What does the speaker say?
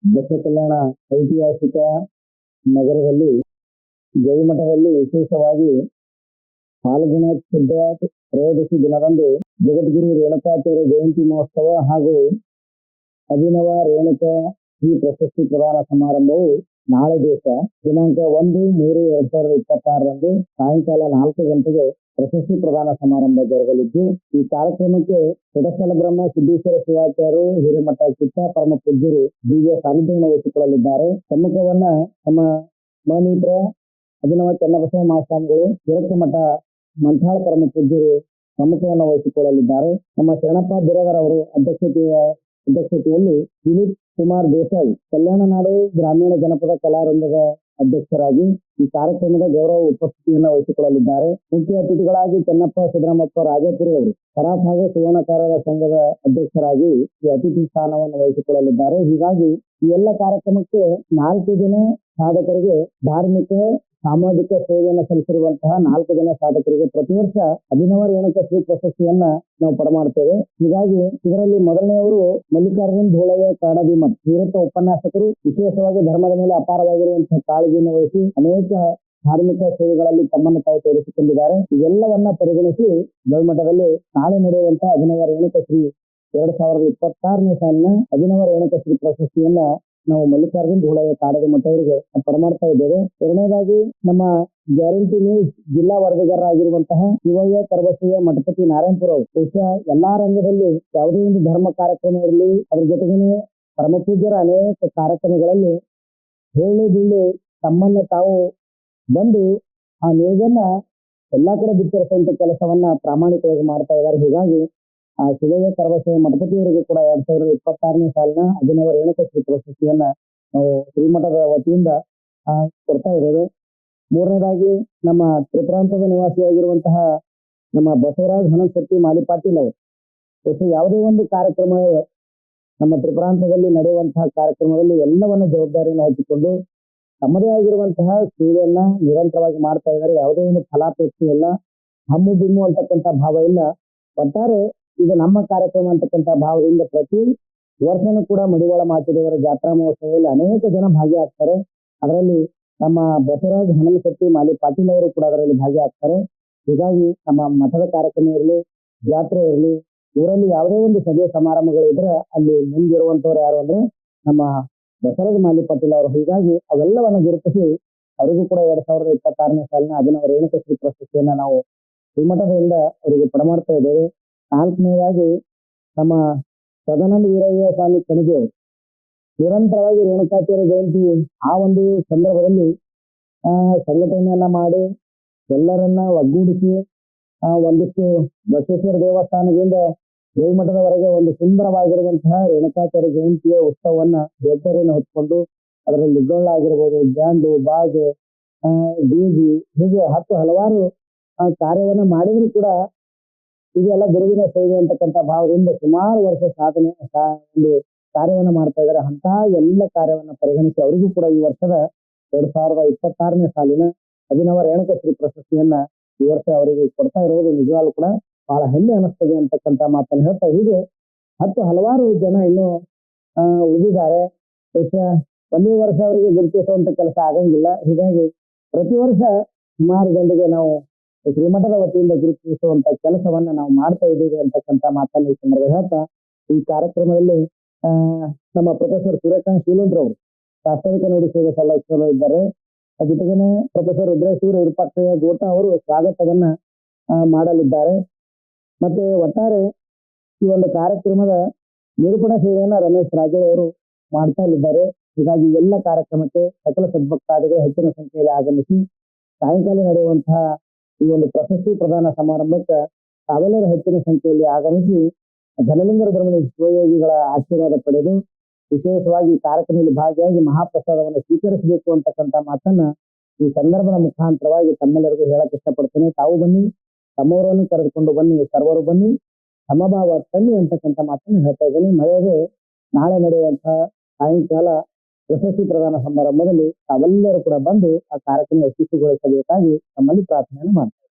ಬಸವಕಲ್ಯಾಣ ಐತಿಹಾಸಿಕ ನಗರದಲ್ಲಿ ಜೈಮಠದಲ್ಲಿ ವಿಶೇಷವಾಗಿ ಫಾಲ್ಗುಣ ಶುದ್ಧ ತ್ರಯೋದಶಿ ದಿನದಂದು ಜಗದ್ಗುರು ರೇಣುಕಾಚಾರ್ಯ ಜಯಂತಿ ಮಹೋತ್ಸವ ಹಾಗೂ ಅಭಿನವ ರೇಣುಕಾ ಶ್ರೀ ಪ್ರಶಸ್ತಿ ಪ್ರದಾನ ಸಮಾರಂಭವು ನಾಳೆ ದಿವಸ ದಿನಾಂಕ 1-3-2026 ಸಾಯಂಕಾಲ 4 ಗಂಟೆಗೆ ಪ್ರಶಸ್ತಿ ಪ್ರದಾನ ಸಮಾರಂಭ ಜರುಗಲಿದ್ದು, ಈ ಕಾರ್ಯಕ್ರಮಕ್ಕೆ ಸಿಡಸಲ ಬ್ರಹ್ಮ ಸಿದ್ದೇಶ್ವರ ಶಿವಾಚಾರ್ಯರು, ಹಿರೇಮಠ ಚಿತ್ತ ಪರಮ ಪೂಜ್ಯರು ದಿವ್ಯ ಸಾನ್ನಿಧ್ಯವನ್ನು ವಹಿಸಿಕೊಳ್ಳಲಿದ್ದಾರೆ. ಸಮ್ಮುಖವನ್ನ ನಮ್ಮ ಮಣಿಪುರ ಅಭಿನವ ಚನ್ನಬಸವ ಮಹಾಸ್ವಾಮಿಗಳು, ಹಿರಕಮಠ ಮಂಠಾಳ ಪರಮ ಪೂಜ್ಯರು ಸಮ್ಮುಖವನ್ನು ವಹಿಸಿಕೊಳ್ಳಲಿದ್ದಾರೆ. ನಮ್ಮ ಶರಣಪ್ಪ ಬಿರಾದರ್ ಅವರು ಅಧ್ಯಕ್ಷತೆಯಲ್ಲಿ ದಿಲೀಪ್ ಕುಮಾರ್ ದೇಸಾಯಿ ಕಲ್ಯಾಣ ನಾಡು ಗ್ರಾಮೀಣ ಜನಪದ ಕಲಾವೃಂದದ ಅಧ್ಯಕ್ಷರಾಗಿ ಈ ಕಾರ್ಯಕ್ರಮದ ಗೌರವ ಉಪಸ್ಥಿತಿಯನ್ನು ವಹಿಸಿಕೊಳ್ಳಲಿದ್ದಾರೆ. ಮುಖ್ಯ ಅತಿಥಿಗಳಾಗಿ ಚೆನ್ನಪ್ಪ ಸಿದ್ದರಾಮಪ್ಪ ರಾಜಪುರಿ ಅವರು ಕರಾಪ್ ಹಾಗೂ ಸುವರ್ಣಕಾರರ ಸಂಘದ ಅಧ್ಯಕ್ಷರಾಗಿ ಈ ಅತಿಥಿ ಸ್ಥಾನವನ್ನು ವಹಿಸಿಕೊಳ್ಳಲಿದ್ದಾರೆ. ಹೀಗಾಗಿ ಈ ಎಲ್ಲ ಕಾರ್ಯಕ್ರಮಕ್ಕೆ 4 ಜನ ಸಾಧಕರಿಗೆ ಧಾರ್ಮಿಕ ಸಾಮಾಜಿಕ ಸೇವೆಯನ್ನು ಸಲ್ಲಿಸಿರುವಂತಹ 4 ಜನ ಸಾಧಕರಿಗೆ ಪ್ರತಿ ವರ್ಷ ಅಭಿನವ ರೇಣುಕಾ ಶ್ರೀ ಪ್ರಶಸ್ತಿಯನ್ನ ನಾವು ಪಡಮಾಡ್ತೇವೆ. ಹೀಗಾಗಿ ಇದರಲ್ಲಿ ಮೊದಲನೆಯವರು ಮಲ್ಲಿಕಾರ್ಜುನ್ ಧೋಳಯ್ಯ ಕಾಡಾಭಿಮಠ್, ನಿವೃತ್ತ ಉಪನ್ಯಾಸಕರು. ವಿಶೇಷವಾಗಿ ಧರ್ಮದ ಮೇಲೆ ಅಪಾರವಾಗಿರುವಂತಹ ಕಾಳಜಿಯನ್ನು ವಹಿಸಿ ಅನೇಕ ಧಾರ್ಮಿಕ ಸೇವೆಗಳಲ್ಲಿ ತಮ್ಮನ್ನು ತಾವು ತೋರಿಸಿಕೊಂಡಿದ್ದಾರೆ. ಇದೆಲ್ಲವನ್ನ ಪರಿಗಣಿಸಿ ಗವಿಮಠದಲ್ಲಿ ನಾಳೆ ನಡೆಯುವಂತಹ ಅಭಿನವ ರೇಣುಕಾ ಶ್ರೀ 2026ನೇ ಸಾಲಿನ ಅಭಿನವ ರೇಣುಕಾ ಶ್ರೀ ಪ್ರಶಸ್ತಿಯನ್ನ ನಾವು ಮಲ್ಲಿಕಾರ್ಜುನ್ ಧೋಳಯ್ಯ ಕಾಡಾಭಿಮಠ್ ಅವರಿಗೆ ಪಡಮಾಡ್ತಾ ಇದ್ದೇವೆ. ಎರಡನೇದಾಗಿ ನಮ್ಮ ಗ್ಯಾರಂಟಿ ನ್ಯೂಸ್ ಜಿಲ್ಲಾ ವರದಿಗಾರರಾಗಿರುವಂತಹ ಶಿವಯ್ಯ ಕರಬಸಯ್ಯ ಮಠಪತಿ ನಾರಾಯಣಪುರ ಅವರು ಬಹುಶಃ ಎಲ್ಲಾ ರಂಗದಲ್ಲಿ ಯಾವುದೇ ಒಂದು ಧರ್ಮ ಕಾರ್ಯಕ್ರಮ ಇರಲಿ, ಅದ್ರ ಜೊತೆಗೇನೆ ಪರಮ ಪೂಜ್ಯರ ಅನೇಕ ಕಾರ್ಯಕ್ರಮಗಳಲ್ಲಿ ಹೇಳಿ ಬೀಳಿ ತಮ್ಮನ್ನ ತಾವು ಬಂದು ಆ ನ್ಯೂಸನ್ನ ಎಲ್ಲಾ ಕಡೆ ಬಿತ್ತರಿಸುವಂತ ಕೆಲಸವನ್ನ ಪ್ರಾಮಾಣಿಕವಾಗಿ ಮಾಡ್ತಾ ಇದ್ದಾರೆ. ಹೀಗಾಗಿ ಆ ಶಿವಯ್ಯ ಕರಬಸಯ್ಯ ಮಠಪತಿಯವರಿಗೂ ಕೂಡ 2026ನೇ ಸಾಲಿನ ಅಭಿನವ ರೇಣುಕಾ ಶ್ರೀ ಪ್ರಶಸ್ತಿಯನ್ನ ನಾವು ಶ್ರೀಮಠದ ವತಿಯಿಂದ ಕೊಡ್ತಾ ಇದ್ದೇವೆ. ಮೂರನೇದಾಗಿ ನಮ್ಮ ತ್ರಿಪ್ರಾಂತದ ನಿವಾಸಿಯಾಗಿರುವಂತಹ ನಮ್ಮ ಬಸವರಾಜ್ ಹನಶೆಟ್ಟಿ ಮಾಲಿಪಾಟೀಲ್ ಅವರು ಬಹುಶಃ ಯಾವುದೇ ಒಂದು ಕಾರ್ಯಕ್ರಮ ನಮ್ಮ ತ್ರಿಪ್ರಾಂತದಲ್ಲಿ ನಡೆಯುವಂತಹ ಕಾರ್ಯಕ್ರಮದಲ್ಲಿ ಎಲ್ಲವನ್ನ ಜವಾಬ್ದಾರಿಯನ್ನು ಹಂಚಿಕೊಂಡು ತಮ್ಮದೇ ಆಗಿರುವಂತಹ ಸೇವೆಯನ್ನ ನಿರಂತರವಾಗಿ ಮಾಡ್ತಾ ಇದ್ದಾರೆ. ಯಾವುದೇ ಒಂದು ಫಲಾಪೇಕ್ಷೆ ಇಲ್ಲ, ಹಮ್ಮು ಬಿಮ್ಮು ಅಂತಕ್ಕಂಥ ಭಾವ ಇಲ್ಲ. ಒಟ್ಟಾರೆ ಇದು ನಮ್ಮ ಕಾರ್ಯಕ್ರಮ ಅಂತಕ್ಕಂಥ ಭಾವದಿಂದ ಪ್ರತಿ ವರ್ಷನೂ ಕೂಡ ಮಡಿವಾಳ ಮಾಚಿದೇವರ ಜಾತ್ರಾ ಮಹೋತ್ಸವದಲ್ಲಿ ಅನೇಕ ಜನ ಭಾಗಿಯಾಗ್ತಾರೆ. ಅದರಲ್ಲಿ ನಮ್ಮ ಬಸವರಾಜ್ ಹನಮಶೆಟ್ಟಿ ಮಾಲಿಪಾಟೀಲ್ ಅವರು ಕೂಡ ಅದರಲ್ಲಿ ಭಾಗಿಯಾಗ್ತಾರೆ. ಹೀಗಾಗಿ ನಮ್ಮ ಮಠದ ಕಾರ್ಯಕ್ರಮ ಇರಲಿ, ಜಾತ್ರೆ ಇರಲಿ, ಊರಲ್ಲಿ ಯಾವುದೇ ಒಂದು ಸಭೆ ಸಮಾರಂಭಗಳು ಇದ್ರೆ ಅಲ್ಲಿ ಮುಂದಿರುವಂತವ್ರು ಯಾರು ಅಂದ್ರೆ ನಮ್ಮ ಬಸವರಾಜ್ ಮಾಲಿಪಾಟೀಲ್ ಅವರು. ಹೀಗಾಗಿ ಅವೆಲ್ಲವನ್ನು ಗುರುತಿಸಿ ಅವರಿಗೂ ಕೂಡ 2026ನೇ ಸಾಲಿನ ಅಭಿನವ ರೇಣುಕಾ ಶ್ರೀ ಪ್ರಶಸ್ತಿಯನ್ನ ನಾವು ಶ್ರೀಮಠದಿಂದ ಅವರಿಗೆ ಪಡಮಾಡ್ತಾ ಇದ್ದೇವೆ. 4ನೇದಾಗಿ ನಮ್ಮ ಸದಾನಂದ ವೀರಯ್ಯ ಸ್ವಾಮಿ ಕಣಿಗೆ ನಿರಂತರವಾಗಿ ರೇಣುಕಾಚಾರ್ಯ ಜಯಂತಿ ಆ ಒಂದು ಸಂದರ್ಭದಲ್ಲಿ ಸಂಘಟನೆಯನ್ನ ಮಾಡಿ ಎಲ್ಲರನ್ನ ಒಗ್ಗೂಡಿಸಿ ಒಂದಿಷ್ಟು ಬಸವೇಶ್ವರ ದೇವಸ್ಥಾನದಿಂದ ಗವಿಮಠದವರೆಗೆ ಒಂದು ಸುಂದರವಾಗಿರುವಂತಹ ರೇಣುಕಾಚಾರ್ಯ ಜಯಂತಿಯ ಉತ್ಸವವನ್ನ ಜವಾಬ್ದಾರಿಯನ್ನು ಹೊತ್ಕೊಂಡು ಅದರಲ್ಲಿ ಲಿಗ್ಗೊಳ್ಳ ಆಗಿರ್ಬೋದು, ಬ್ಯಾಂಡು, ಬಾಜೆ, ಡಿಜಿ ಹೀಗೆ ಹಲವಾರು ಕಾರ್ಯವನ್ನ ಮಾಡಿದ್ರು ಕೂಡ ಇದೆಲ್ಲ ಗುರುವಿನ ಸೇವೆ ಅಂತಕ್ಕಂಥ ಭಾವದಿಂದ ಸುಮಾರು ವರ್ಷ ಸಾಧನೆ ಒಂದು ಕಾರ್ಯವನ್ನ ಮಾಡ್ತಾ ಇದ್ದಾರೆ. ಅಂತಹ ಎಲ್ಲ ಕಾರ್ಯವನ್ನ ಪರಿಗಣಿಸಿ ಅವರಿಗೂ ಕೂಡ ಈ ವರ್ಷದ 2026ನೇ ಸಾಲಿನ ಅಭಿನವ ರೇಣುಕಾ ಶ್ರೀ ಪ್ರಶಸ್ತಿಯನ್ನ ಈ ವರ್ಷ ಅವರಿಗೆ ಕೊಡ್ತಾ ಇರುವುದು ನಿಜವಾಗ್ಲೂ ಕೂಡ ಬಹಳ ಹೆಮ್ಮೆ ಅನಿಸ್ತದೆ ಅಂತಕ್ಕಂಥ ಮಾತನ್ನು ಹೇಳ್ತಾ, ಹೀಗೆ ಹಲವಾರು ಜನ ಇನ್ನೂ ಉಳಿದಿದ್ದಾರೆ. ಬಹುಶಃ ಒಂದೇ ವರ್ಷ ಅವರಿಗೆ ಗುರುತಿಸುವಂತ ಕೆಲಸ ಆಗಂಗಿಲ್ಲ. ಹೀಗಾಗಿ ಪ್ರತಿ ವರ್ಷ ಸುಮಾರು ಜನರಿಗೆ ನಾವು ಶ್ರೀಮಠದ ವತಿಯಿಂದ ಗುರುತಿಸುವಂತ ಕೆಲಸವನ್ನ ನಾವು ಮಾಡ್ತಾ ಇದ್ದೀವಿ ಅಂತಕ್ಕಂಥ ಮಾತನ್ನು ಈ ಸಂದರ್ಭ ಹೇಳ್ತಾ, ಈ ಕಾರ್ಯಕ್ರಮದಲ್ಲಿ ನಮ್ಮ ಪ್ರೊಫೆಸರ್ ಸೂರ್ಯಕಾಂತ್ ಶೀಲಂದ್ರ ಅವರು ಪ್ರಾಸ್ತಾವಿಕ ನುಡಿ ಸೇವೆ ಸಲ್ಲಿಸಲಿದ್ದಾರೆ. ಜೊತೆಗೇನೆ ಪ್ರೊಫೆಸರ್ ರುದ್ರೇಶ್ವರ ವಿರೂಪಾಕ್ಷಯ್ಯ ಗೋಟ ಅವರು ಸ್ವಾಗತವನ್ನ ಮಾಡಲಿದ್ದಾರೆ. ಮತ್ತೆ ಒಟ್ಟಾರೆ ಈ ಒಂದು ಕಾರ್ಯಕ್ರಮದ ನಿರೂಪಣಾ ಸೇವೆಯನ್ನ ರಮೇಶ್ ರಾಜೇ ಅವರು ಮಾಡ್ತಾ ಇದ್ದಾರೆ. ಹೀಗಾಗಿ ಎಲ್ಲ ಕಾರ್ಯಕ್ರಮಕ್ಕೆ ಸಕಲ ಸದ್ಭಕ್ತಾದಿಗಳು ಹೆಚ್ಚಿನ ಸಂಖ್ಯೆಯಲ್ಲಿ ಆಗಮಿಸಿ ಸಾಯಂಕಾಲ ನಡೆಯುವಂತಹ ಈ ಒಂದು ಪ್ರಶಸ್ತಿ ಪ್ರದಾನ ಸಮಾರಂಭಕ್ಕೆ ತಾವೆಲ್ಲರೂ ಹೆಚ್ಚಿನ ಸಂಖ್ಯೆಯಲ್ಲಿ ಆಗಮಿಸಿ ಧನಲಿಂಗರ ಧರ್ಮದ ಶಿವಯೋಗಿಗಳ ಆಶೀರ್ವಾದ ಪಡೆದು ವಿಶೇಷವಾಗಿ ಕಾರ್ಯಕ್ರಮದಲ್ಲಿ ಭಾಗಿಯಾಗಿ ಮಹಾಪ್ರಸಾದವನ್ನು ಸ್ವೀಕರಿಸಬೇಕು ಅಂತಕ್ಕಂಥ ಮಾತನ್ನ ಈ ಸಂದರ್ಭದ ಮುಖಾಂತರವಾಗಿ ತಮ್ಮೆಲ್ಲರಿಗೂ ಹೇಳಕ್ ಇಷ್ಟಪಡ್ತೇನೆ. ತಾವು ಬನ್ನಿ, ತಮ್ಮವರನ್ನು ಕರೆದುಕೊಂಡು ಬನ್ನಿ, ಸರ್ವರು ಬನ್ನಿ, ಸಮಭಾವ ತನ್ನಿ ಅಂತಕ್ಕಂಥ ಮಾತನ್ನು ಹೇಳ್ತಾ ಇದ್ದೇನೆ. ಮಳೆಯದೇ ನಾಳೆ ನಡೆಯುವಂತಹ ಸಾಯಂಕಾಲ ಪ್ರಶಸ್ತಿ ಪ್ರದಾನ ಸಮಾರಂಭದಲ್ಲಿ ತಾವೆಲ್ಲರೂ ಕೂಡ ಬಂದು ಆ ಕಾರ್ಯಕ್ರಮ ಯಶಸ್ವಿಗೊಳಿಸಬೇಕಾಗಿ ತಮ್ಮಲ್ಲಿ ಪ್ರಾರ್ಥನೆಯನ್ನು ಮಾಡ್ತಾರೆ.